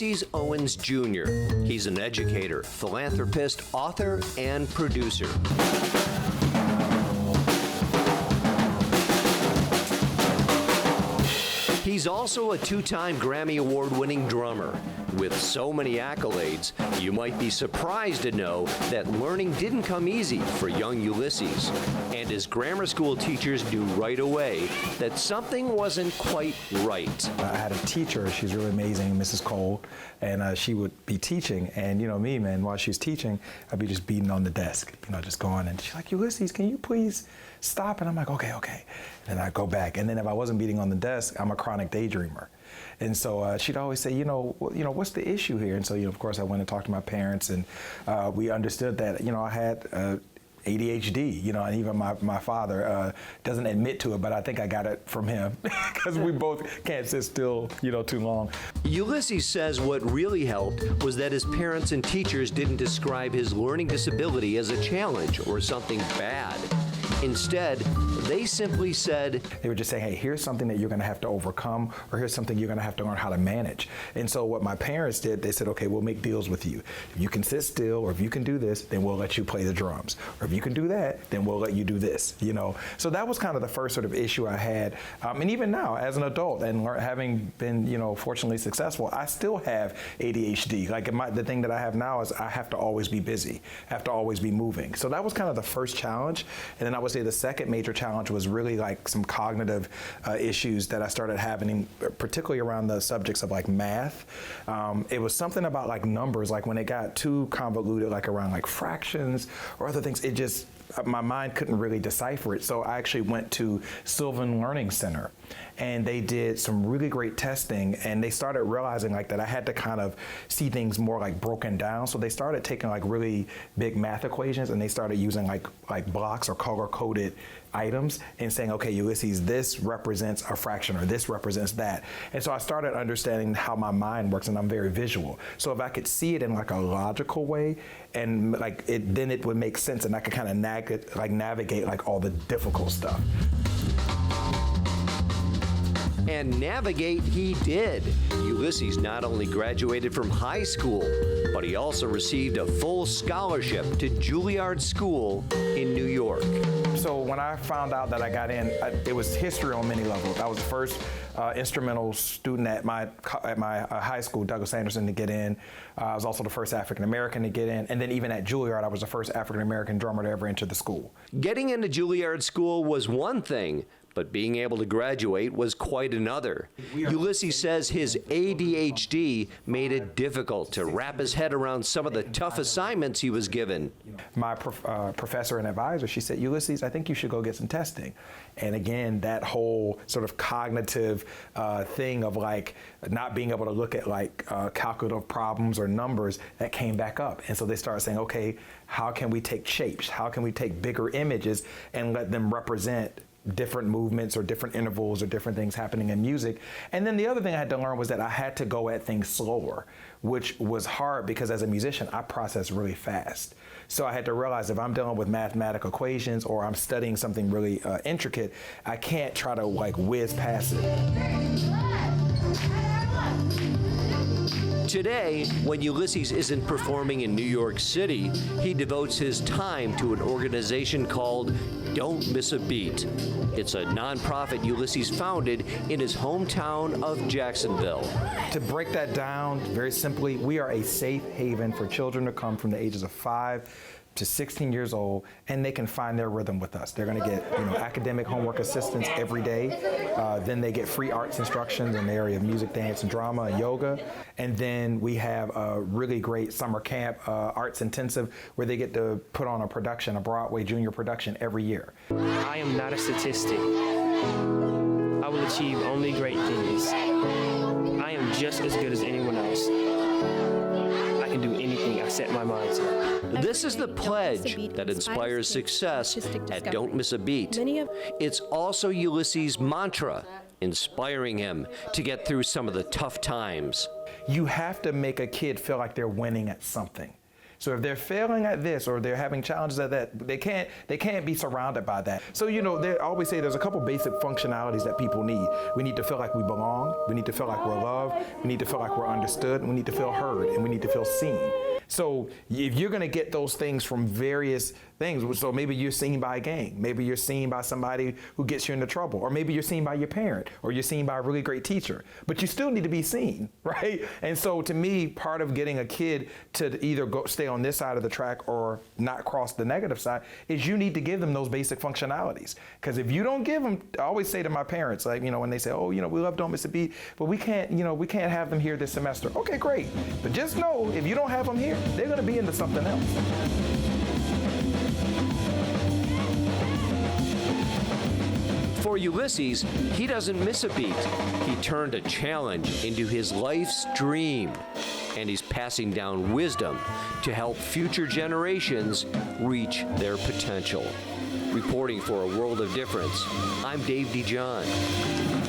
Ulysses Owens Jr. He's an educator, philanthropist, author, and producer. He's also a two-time Grammy Award-winning drummer. With so many accolades, you might be surprised to know that learning didn't come easy for young Ulysses. And his grammar school teachers knew right away that something wasn't quite right. I had a teacher, she's really amazing, Mrs. Cole, and she would be teaching, and you know me, man, while she was teaching, I'd be just beating on the desk, you know, just going, and she's like, Ulysses, can you please stop? And I'm like, okay. And I'd go back, and then if I wasn't beating on the desk, I'm a chronic daydreamer. And so she'd always say, you know, what's the issue here? And so, you know, of course, I went and talked to my parents, and we understood that, you know, I had ADHD, you know, and even my father doesn't admit to it, but I think I got it from him because we both can't sit still, you know, too long. Ulysses says what really helped was that his parents and teachers didn't describe his learning disability as a challenge or something bad. Instead, they simply said, they were just saying, hey, here's something that you're going to have to overcome, or here's something you're going to have to learn how to manage. And so what my parents did, they said, okay, we'll make deals with you. If you can sit still, or if you can do this, then we'll let you play the drums. Or if you can do that, then we'll let you do this, you know. So that was kind of the first sort of issue I had. And even now, as an adult, and having been, you know, fortunately successful, I still have ADHD. Like the thing that I have now is I have to always be busy, I have to always be moving. So that was kind of the first challenge. And then I would say the second major challenge was really like some cognitive issues that I started having, particularly around the subjects of like math. It was something about like numbers, like when it got too convoluted, like around like fractions or other things, it just, my mind couldn't really decipher it. So I actually went to Sylvan Learning Center, and they did some really great testing, and they started realizing like that I had to kind of see things more like broken down. So they started taking like really big math equations, and they started using like blocks or color-coded items and saying, okay, Ulysses, this represents a fraction, or this represents that. And so I started understanding how my mind works, and I'm very visual. So if I could see it in like a logical way, and like then it would make sense, and I could kind of navigate like all the difficult stuff. And navigate he did. Ulysses not only graduated from high school, but he also received a full scholarship to Juilliard School in New York. So when I found out that I got in, it was history on many levels. I was the first instrumental student at my high school, Douglas Anderson, to get in. I was also the first African-American to get in. And then even at Juilliard, I was the first African-American drummer to ever enter the school. Getting into Juilliard School was one thing, but being able to graduate was quite another. Ulysses says his ADHD made it difficult to wrap his head around some of the tough assignments he was given. My professor and advisor, she said, Ulysses, I think you should go get some testing. And again, that whole sort of cognitive thing of like not being able to look at like calculative problems or numbers, that came back up. And so they started saying, okay, how can we take shapes? How can we take bigger images and let them represent different movements or different intervals or different things happening in music? And then the other thing I had to learn was that I had to go at things slower, which was hard because as a musician, I process really fast. So I had to realize if I'm dealing with mathematical equations or I'm studying something really intricate, I can't try to like whiz past it. Today, when Ulysses isn't performing in New York City, he devotes his time to an organization called Don't Miss a Beat. It's a nonprofit Ulysses founded in his hometown of Jacksonville. To break that down very simply, we are a safe haven for children to come from the ages of 5 to 16 years old, and they can find their rhythm with us. They're gonna get, you know, academic homework assistance every day. Then they get free arts instruction in the area of music, dance, and drama, and yoga. And then we have a really great summer camp, arts intensive, where they get to put on a production, a Broadway junior production every year. I am not a statistic. I will achieve only great things. I am just as good as anyone else. I can do anything I set my mind to. This is the pledge that inspires success at Don't Miss a Beat. It's also Ulysses' mantra, inspiring him to get through some of the tough times. You have to make a kid feel like they're winning at something. So if they're failing at this or they're having challenges at that, they can't be surrounded by that. So, they always say there's a couple basic functionalities that people need. We need to feel like we belong. We need to feel like we're loved. We need to feel like we're understood. And we need to feel heard. And we need to feel seen. So if you're going to get those things from various things, so maybe you're seen by a gang, maybe you're seen by somebody who gets you into trouble, or maybe you're seen by your parent, or you're seen by a really great teacher, but you still need to be seen, right? And so to me, part of getting a kid to either stay on this side of the track or not cross the negative side is you need to give them those basic functionalities. Because if you don't give them, I always say to my parents, like, when they say, oh, we love Don't Miss a Beat, but we can't have them here this semester. Okay, great. But just know, if you don't have them here, they're going to be into something else. For Ulysses, he doesn't miss a beat. He turned a challenge into his life's dream, and he's passing down wisdom to help future generations reach their potential. Reporting for A World of Difference, I'm Dave DeJohn.